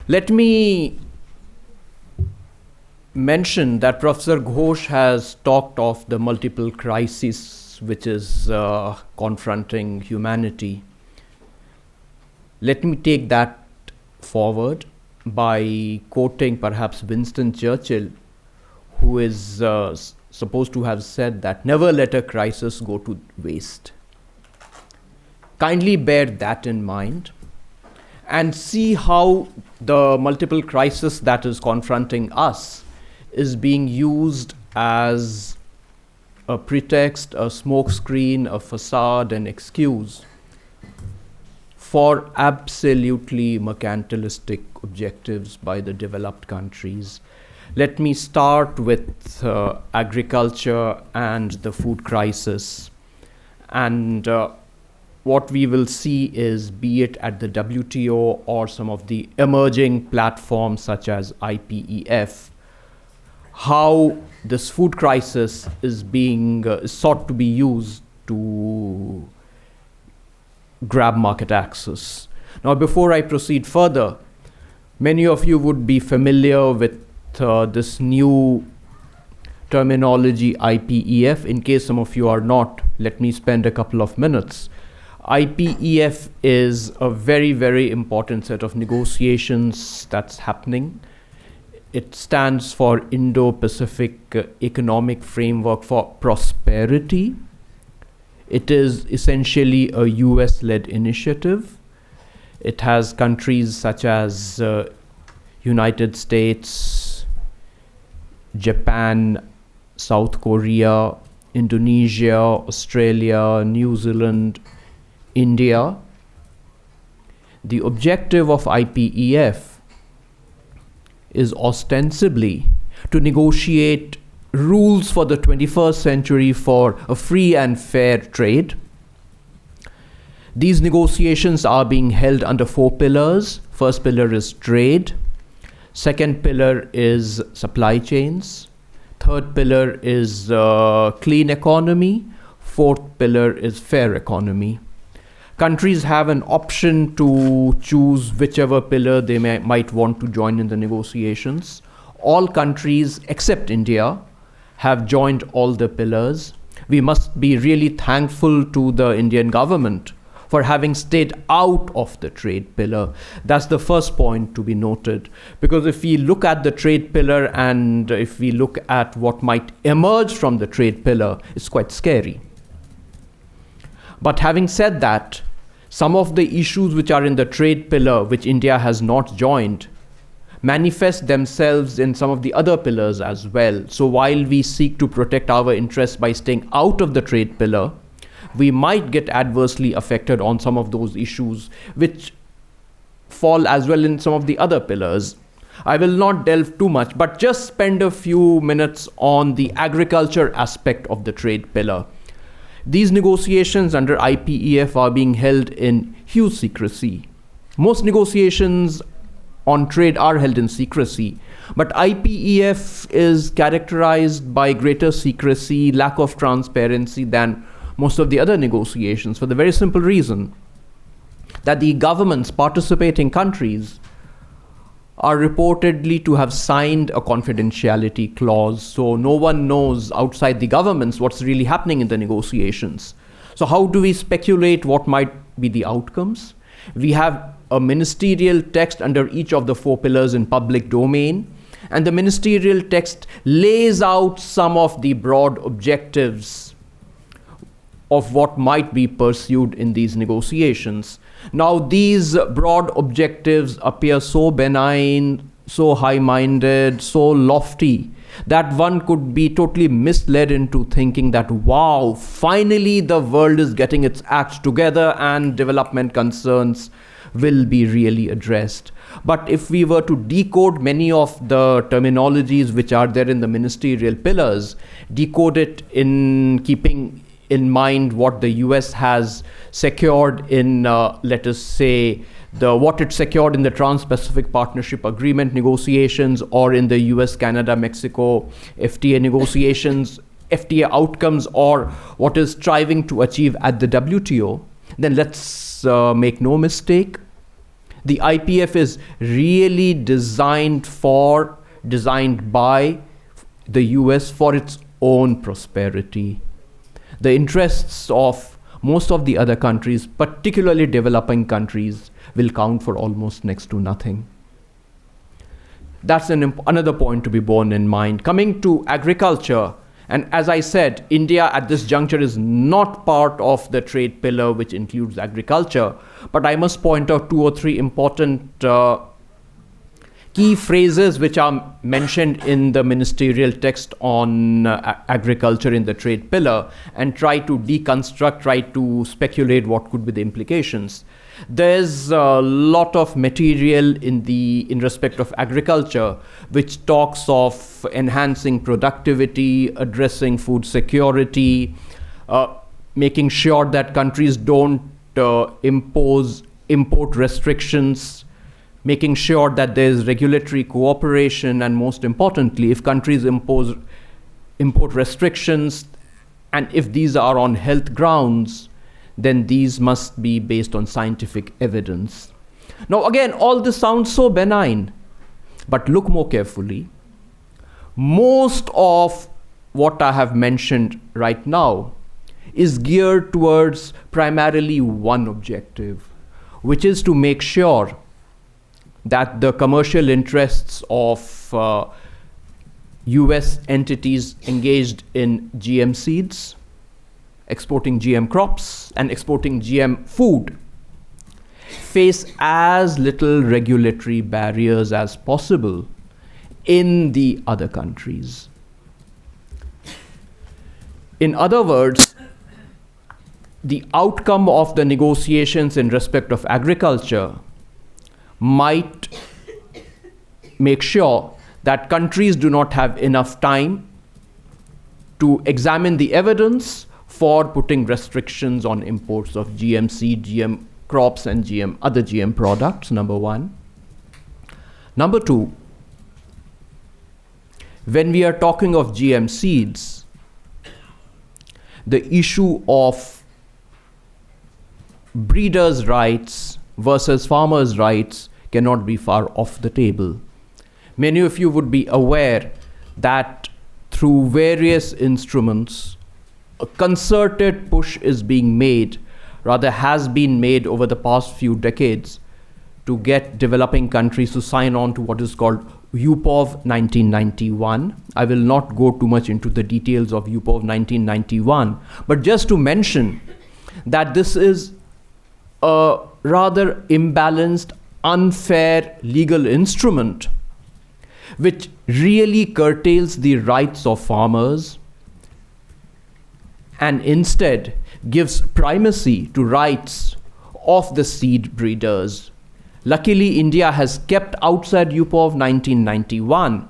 Let me mention that Professor Ghosh has talked of the multiple crises which is confronting humanity. Let me take that forward by quoting perhaps Winston Churchill, who is supposed to have said that never let a crisis go to waste. Kindly bear that in mind and see how the multiple crisis that is confronting us is being used as a pretext, a smokescreen, a facade, an excuse for absolutely mercantilistic objectives by the developed countries. Let me start with agriculture and the food crisis. And what we will see is, be it at the WTO or some of the emerging platforms such as IPEF, how this food crisis is being sought to be used to grab market access. Now, before I proceed further, many of you would be familiar with this new terminology IPEF. In case some of you are not, let me spend a couple of minutes. IPEF is a very, very important set of negotiations that's happening. It stands for Indo-Pacific Economic Framework for Prosperity. It is essentially a US-led initiative. It has countries such as United States, Japan, South Korea, Indonesia, Australia, New Zealand, India. The objective of IPEF is ostensibly to negotiate rules for the 21st century for a free and fair trade. These negotiations are being held under 4 pillars. First pillar is trade. Second pillar is supply chains. Third pillar is clean economy. Fourth pillar is fair economy. Countries have an option to choose whichever pillar they might want to join in the negotiations. All countries except India have joined all the pillars. We must be really thankful to the Indian government for having stayed out of the trade pillar. That's the first point to be noted. Because if we look at the trade pillar and if we look at what might emerge from the trade pillar, it's quite scary. But having said that, some of the issues which are in the trade pillar, which India has not joined, manifest themselves in some of the other pillars as well. So while we seek to protect our interests by staying out of the trade pillar, we might get adversely affected on some of those issues which fall as well in some of the other pillars. I will not delve too much, but just spend a few minutes on the agriculture aspect of the trade pillar. These negotiations under IPEF are being held in huge secrecy. Most negotiations on trade are held in secrecy, but IPEF is characterized by greater secrecy, lack of transparency than most of the other negotiations, for the very simple reason that the governments, participating countries, are reportedly to have signed a confidentiality clause, so no one knows outside the governments what's really happening in the negotiations. So how do we speculate what might be the outcomes? We have a ministerial text under each of the 4 pillars in public domain, and the ministerial text lays out some of the broad objectives of what might be pursued in these negotiations. Now, these broad objectives appear so benign, so high-minded, so lofty, that one could be totally misled into thinking that, wow, finally the world is getting its act together and development concerns will be really addressed. But if we were to decode many of the terminologies which are there in the ministerial pillars, decode it in keeping in mind what the US has secured in, let us say, what it secured in the Trans-Pacific Partnership Agreement negotiations, or in the US, Canada, Mexico FTA negotiations, FTA outcomes, or what is striving to achieve at the WTO, then let's make no mistake, The IPEF is really designed by the US for its own prosperity. The interests of most of the other countries, particularly developing countries, will count for almost next to nothing. That's another point to be borne in mind. Coming to agriculture, and as I said, India at this juncture is not part of the trade pillar, which includes agriculture. But I must point out 2 or 3 important key phrases which are mentioned in the ministerial text on agriculture in the trade pillar, and try to deconstruct, try to speculate what could be the implications. There's a lot of material in respect of agriculture which talks of enhancing productivity, addressing food security, making sure that countries don't impose import restrictions, making sure that there's regulatory cooperation, and most importantly, if countries impose import restrictions, and if these are on health grounds, then these must be based on scientific evidence. Now again, all this sounds so benign, but look more carefully. Most of what I have mentioned right now is geared towards primarily one objective, which is to make sure that the commercial interests of US entities engaged in GM seeds, exporting GM crops, and exporting GM food face as little regulatory barriers as possible in the other countries. In other words, the outcome of the negotiations in respect of agriculture might make sure that countries do not have enough time to examine the evidence for putting restrictions on imports of GM seed, GM crops, and other GM products, number one. Number two, when we are talking of GM seeds, the issue of breeders' rights versus farmers' rights cannot be far off the table. Many of you would be aware that through various instruments, a concerted push is being made, rather has been made over the past few decades, to get developing countries to sign on to what is called UPOV 1991. I will not go too much into the details of UPOV 1991, but just to mention that this is a rather imbalanced, unfair legal instrument which really curtails the rights of farmers and instead gives primacy to rights of the seed breeders. Luckily, India has kept outside UPOV 1991,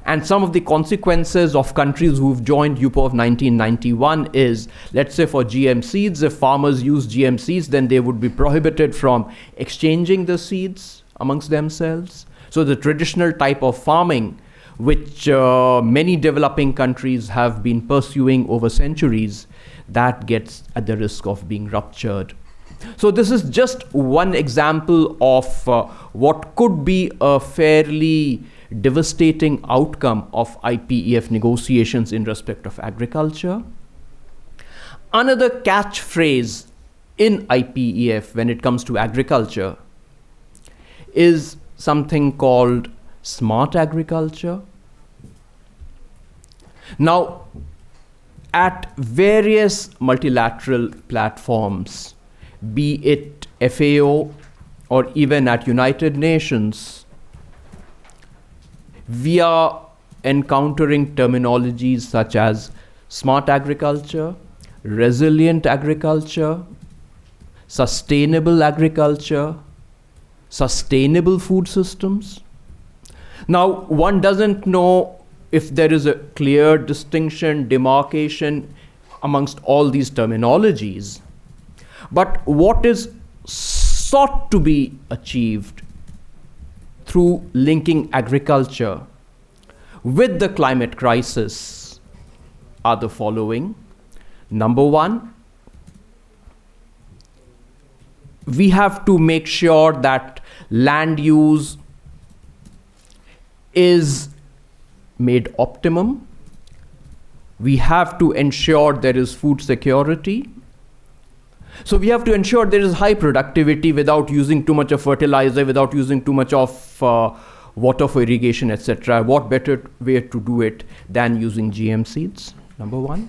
and some of the consequences of countries who've joined UPOV 1991 is, let's say for GM seeds, if farmers use GM seeds, then they would be prohibited from exchanging the seeds amongst themselves. So the traditional type of farming, which many developing countries have been pursuing over centuries, that gets at the risk of being ruptured. So this is just one example of what could be a fairly devastating outcome of IPEF negotiations in respect of agriculture. Another catchphrase in IPEF when it comes to agriculture is something called smart agriculture. Now, at various multilateral platforms, be it FAO or even at United Nations, we are encountering terminologies such as smart agriculture, resilient agriculture, sustainable agriculture, sustainable food systems. Now, one doesn't know if there is a clear distinction, demarcation amongst all these terminologies. But what is sought to be achieved through linking agriculture with the climate crisis are the following. Number one, we have to make sure that land use is made optimum. We have to ensure there is food security. So we have to ensure there is high productivity without using too much of fertilizer, without using too much of water for irrigation, etc. What better way to do it than using GM seeds? Number one.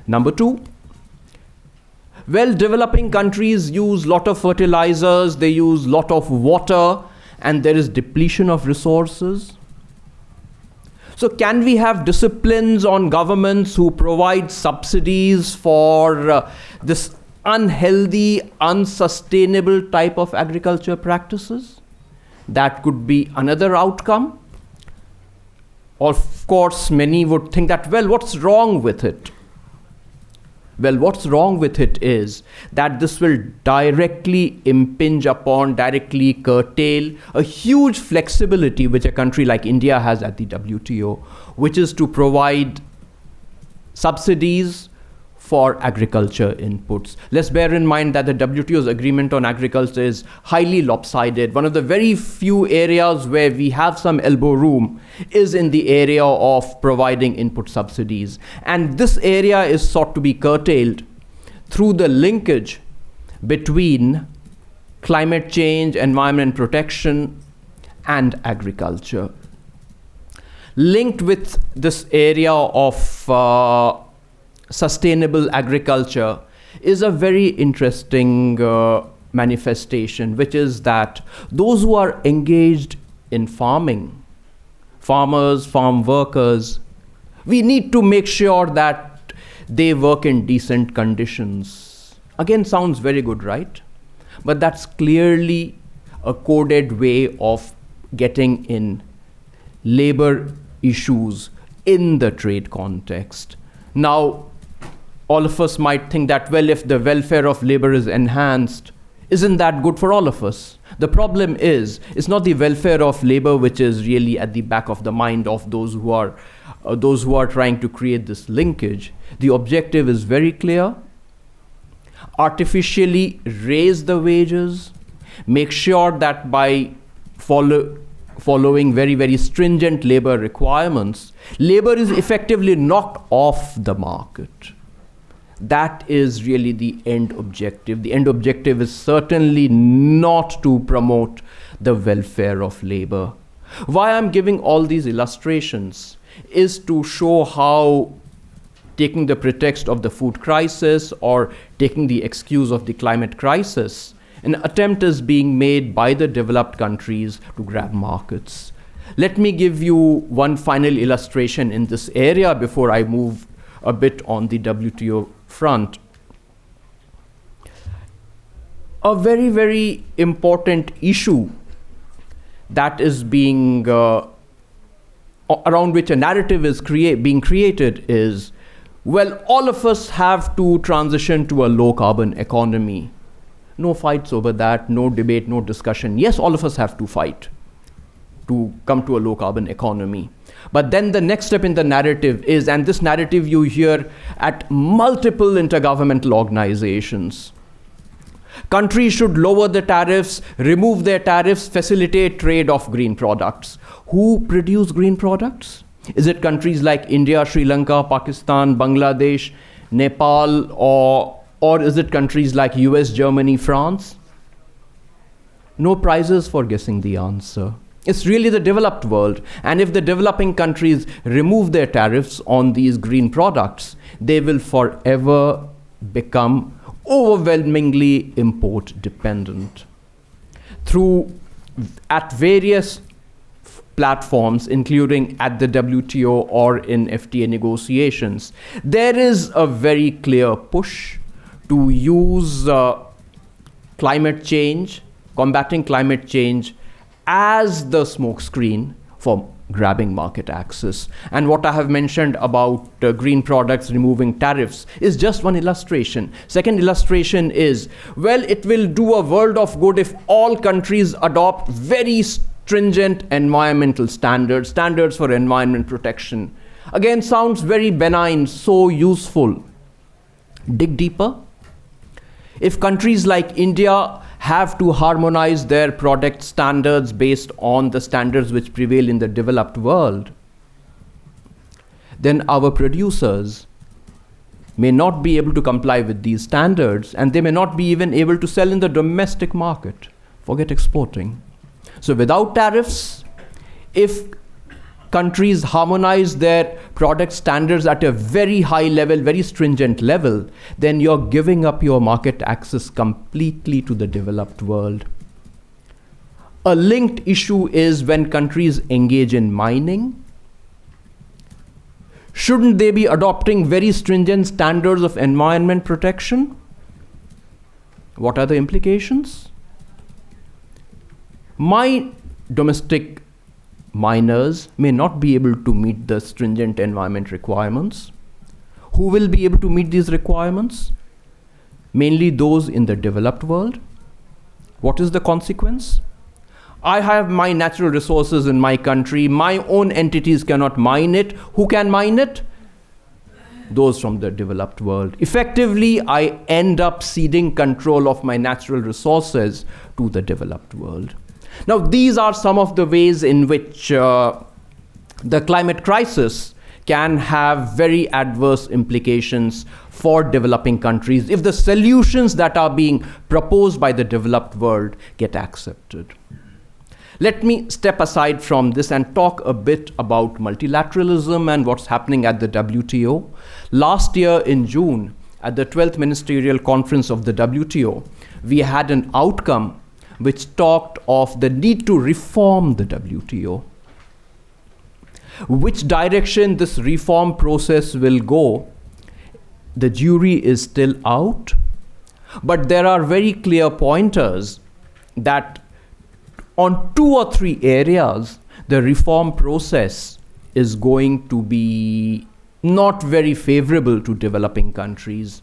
Number two, well, developing countries use lot of fertilizers, they use lot of water, and there is depletion of resources. So can we have disciplines on governments who provide subsidies for this unhealthy, unsustainable type of agriculture practices? That could be another outcome. Of course, many would think that, well, what's wrong with it? Well, what's wrong with it is that this will directly impinge upon, directly curtail a huge flexibility which a country like India has at the WTO, which is to provide subsidies for agriculture inputs. Let's bear in mind that the WTO's agreement on agriculture is highly lopsided. One of the very few areas where we have some elbow room is in the area of providing input subsidies. And this area is sought to be curtailed through the linkage between climate change, environment protection, and agriculture. Linked with this area of sustainable agriculture is a very interesting manifestation, which is that those who are engaged in farming, farmers, farm workers, we need to make sure that they work in decent conditions. Again, sounds very good, right? But that's clearly a coded way of getting in labor issues in the trade context. Now, all of us might think that, well, if the welfare of labor is enhanced, isn't that good for all of us? The problem is, it's not the welfare of labor which is really at the back of the mind of those who are trying to create this linkage. The objective is very clear. Artificially raise the wages, make sure that by following very, very stringent labor requirements, labor is effectively knocked off the market. That is really the end objective. The end objective is certainly not to promote the welfare of labor. Why I'm giving all these illustrations is to show how, taking the pretext of the food crisis or taking the excuse of the climate crisis, an attempt is being made by the developed countries to grab markets. Let me give you one final illustration in this area before I move a bit on the WTO front. A very, very important issue that is being around which a narrative is being created is, well, all of us have to transition to a low carbon economy. No fights over that, no debate, no discussion. Yes, all of us have to fight to come to a low carbon economy. But then the next step in the narrative is, and this narrative you hear at multiple intergovernmental organizations, countries should lower the tariffs, remove their tariffs, facilitate trade of green products. Who produce green products? Is it countries like India, Sri Lanka, Pakistan, Bangladesh, Nepal, or is it countries like US, Germany, France? No prizes for guessing the answer. It's really the developed world. And if the developing countries remove their tariffs on these green products, they will forever become overwhelmingly import dependent. At various platforms, including at the WTO or in FTA negotiations, there is a very clear push to use combating climate change as the smokescreen for grabbing market access. And what I have mentioned about green products removing tariffs is just one illustration. Second illustration is, well, it will do a world of good if all countries adopt very stringent environmental standards for environment protection. Again, sounds very benign, so useful. Dig deeper. If countries like India have to harmonize their product standards based on the standards which prevail in the developed world, then our producers may not be able to comply with these standards, and they may not be even able to sell in the domestic market. Forget exporting. So without tariffs, if countries harmonize their product standards at a very high level, very stringent level, then you're giving up your market access completely to the developed world. A linked issue is when countries engage in mining. Shouldn't they be adopting very stringent standards of environment protection? What are the implications? My domestic miners may not be able to meet the stringent environment requirements. Who will be able to meet these requirements? Mainly those in the developed world. What is the consequence? I have my natural resources in my country. My own entities cannot mine it. Who can mine it? Those from the developed world. Effectively, I end up ceding control of my natural resources to the developed world. Now, these are some of the ways in which the climate crisis can have very adverse implications for developing countries if the solutions that are being proposed by the developed world get accepted. Let me step aside from this and talk a bit about multilateralism and what's happening at the WTO. Last year in June, at the 12th Ministerial Conference of the WTO, we had an outcome which talked of the need to reform the WTO. Which direction this reform process will go, the jury is still out, but there are very clear pointers that on 2 or 3 areas, the reform process is going to be not very favorable to developing countries.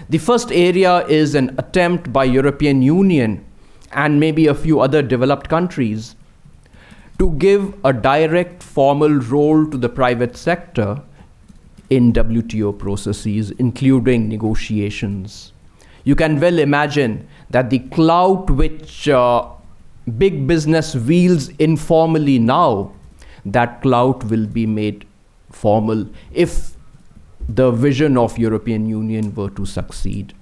The first area is an attempt by European Union and maybe a few other developed countries to give a direct formal role to the private sector in WTO processes, including negotiations. You can well imagine that the clout which big business wields informally now, that clout will be made formal if the vision of European Union were to succeed.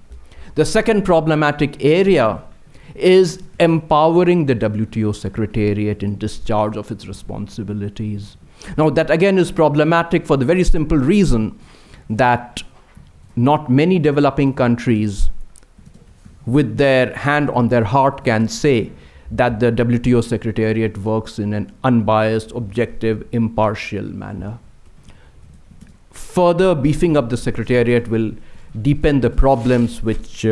The second problematic area is empowering the WTO Secretariat in discharge of its responsibilities. Now, that again is problematic for the very simple reason that not many developing countries with their hand on their heart can say that the WTO Secretariat works in an unbiased, objective, impartial manner. Further beefing up the Secretariat will deepen the problems which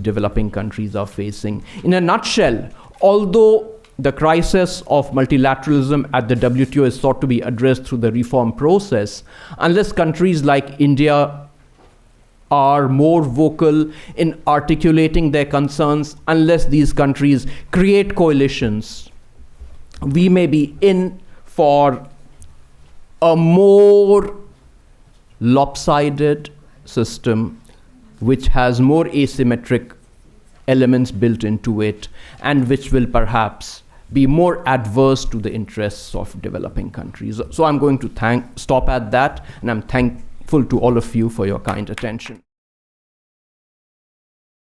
developing countries are facing. In a nutshell, although the crisis of multilateralism at the WTO is thought to be addressed through the reform process, unless countries like India are more vocal in articulating their concerns, unless these countries create coalitions, we may be in for a more lopsided system which has more asymmetric elements built into it and which will perhaps be more adverse to the interests of developing countries. So I'm going to stop at that, and I'm thankful to all of you for your kind attention.